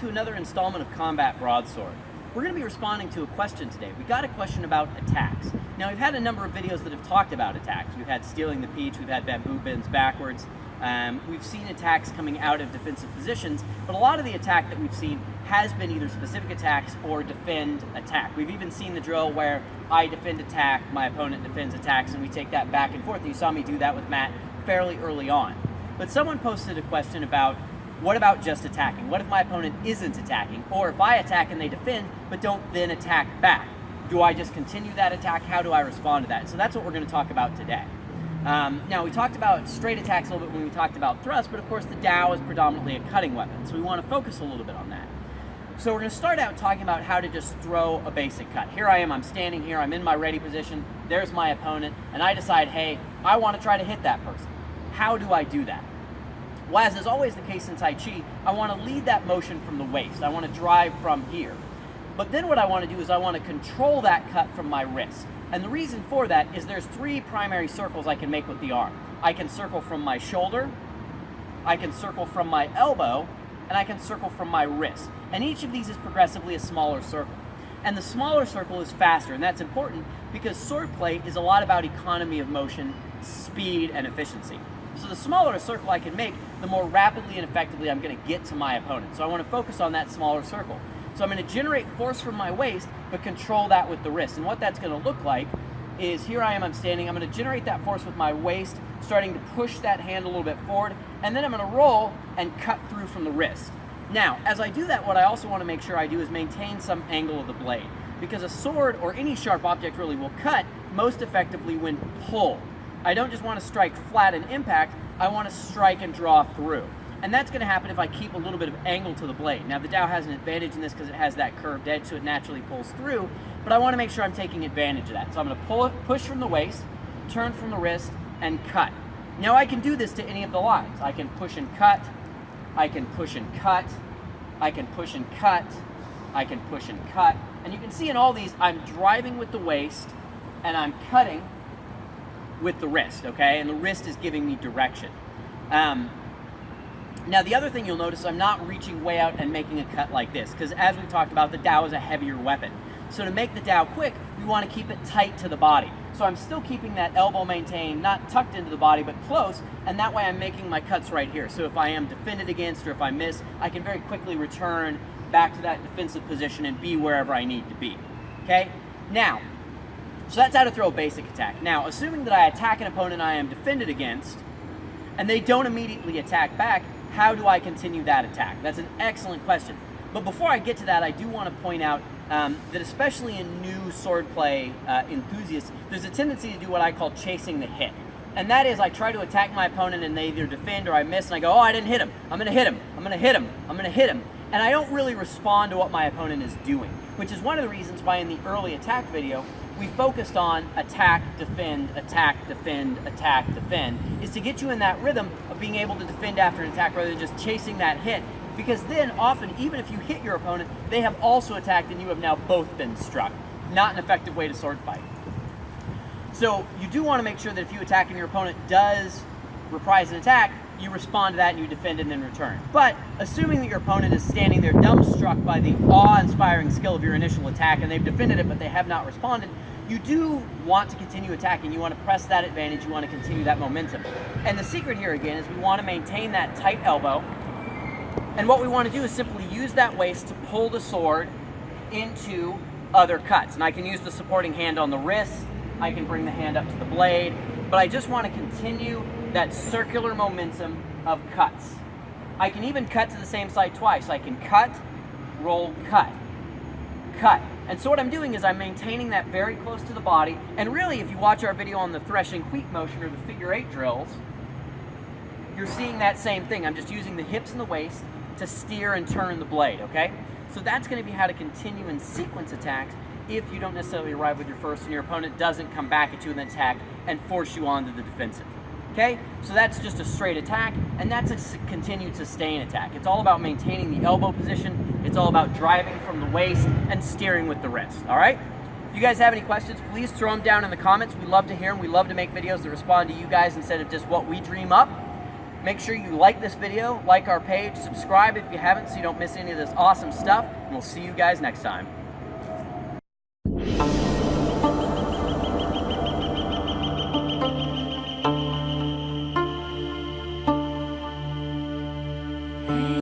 to another installment of Combat Broadsword. We're going to be responding to a question today. We got a question about attacks. Now, we've had a number of videos that have talked about attacks. We've had stealing the peach, we've had bamboo bins backwards. We've seen attacks coming out of defensive positions, but a lot of the attack that we've seen has been either specific attacks or defend attack. We've even seen the drill where I defend attack, my opponent defends attacks, and we take that back and forth. You saw me do that with Matt fairly early on. But someone posted a question about, what about just attacking? What if my opponent isn't attacking? Or if I attack and they defend, but don't then attack back? Do I just continue that attack? How do I respond to that? So that's what we're going to talk about today. Now, we talked about straight attacks a little bit when we talked about thrust, but of course the Dao is predominantly a cutting weapon, so we want to focus a little bit on that. So we're going to start out talking about how to just throw a basic cut. Here I am, I'm standing here, I'm in my ready position, there's my opponent, and I decide, hey, I want to try to hit that person. How do I do that? Well, as is always the case in Tai Chi, I want to lead that motion from the waist. I want to drive from here. But then what I want to do is I want to control that cut from my wrist. And the reason for that is there's three primary circles I can make with the arm. I can circle from my shoulder, I can circle from my elbow, and I can circle from my wrist. And each of these is progressively a smaller circle. And the smaller circle is faster, and that's important because swordplay is a lot about economy of motion, speed, and efficiency. So the smaller a circle I can make, the more rapidly and effectively I'm going to get to my opponent. So I want to focus on that smaller circle. So I'm going to generate force from my waist, but control that with the wrist. And what that's going to look like is, here I am, I'm standing, I'm going to generate that force with my waist, starting to push that hand a little bit forward, and then I'm going to roll and cut through from the wrist. Now, as I do that, what I also want to make sure I do is maintain some angle of the blade, because a sword, or any sharp object really, will cut most effectively when pulled. I don't just want to strike flat and impact, I want to strike and draw through. And that's going to happen if I keep a little bit of angle to the blade. Now, the Dao has an advantage in this because it has that curved edge, so it naturally pulls through, but I want to make sure I'm taking advantage of that. So I'm going to push from the waist, turn from the wrist, and cut. Now, I can do this to any of the lines. I can push and cut, I can push and cut, I can push and cut, I can push and cut. And you can see in all these, I'm driving with the waist, and I'm cutting with the wrist, okay? And the wrist is giving me direction. Now, the other thing you'll notice is I'm not reaching way out and making a cut like this, because as we talked about, the Dao is a heavier weapon. So to make the Dao quick, we want to keep it tight to the body. So I'm still keeping that elbow maintained, not tucked into the body, but close, and that way I'm making my cuts right here. So if I am defended against or if I miss, I can very quickly return back to that defensive position and be wherever I need to be, okay? Now, so that's how to throw a basic attack. Now, assuming that I attack an opponent I am defended against, and they don't immediately attack back, how do I continue that attack? That's an excellent question. But before I get to that, I do want to point out that especially in new swordplay enthusiasts, there's a tendency to do what I call chasing the hit. And that is, I try to attack my opponent and they either defend or I miss, and I go, oh, I didn't hit him. I'm going to hit him. I'm going to hit him. I'm going to hit him. And I don't really respond to what my opponent is doing, which is one of the reasons why in the early attack video, we focused on attack, defend, attack, defend, attack, defend, is to get you in that rhythm of being able to defend after an attack rather than just chasing that hit. Because then often, even if you hit your opponent, they have also attacked and you have now both been struck. Not an effective way to sword fight. So you do want to make sure that if you attack and your opponent does reprise an attack, you respond to that and you defend and then return. But assuming that your opponent is standing there dumbstruck by the awe-inspiring skill of your initial attack and they've defended it but they have not responded, you do want to continue attacking. You want to press that advantage. You want to continue that momentum. And the secret here again is we want to maintain that tight elbow. And what we want to do is simply use that waist to pull the sword into other cuts. And I can use the supporting hand on the wrist. I can bring the hand up to the blade. But I just want to continue that circular momentum of cuts. I can even cut to the same side twice. I can cut, roll, cut, cut. And so what I'm doing is I'm maintaining that very close to the body. And really, if you watch our video on the threshing wheat motion or the figure 8 drills, you're seeing that same thing. I'm just using the hips and the waist to steer and turn the blade, okay? So that's going to be how to continue in sequence attacks if you don't necessarily arrive with your first and your opponent doesn't come back at you in the attack and force you onto the defensive. Okay, so that's just a straight attack, and that's a continued sustain attack. It's all about maintaining the elbow position. It's all about driving from the waist and steering with the wrist, all right? If you guys have any questions, please throw them down in the comments. We love to hear them. We love to make videos that respond to you guys instead of just what we dream up. Make sure you like this video, like our page, subscribe if you haven't so you don't miss any of this awesome stuff, and we'll see you guys next time.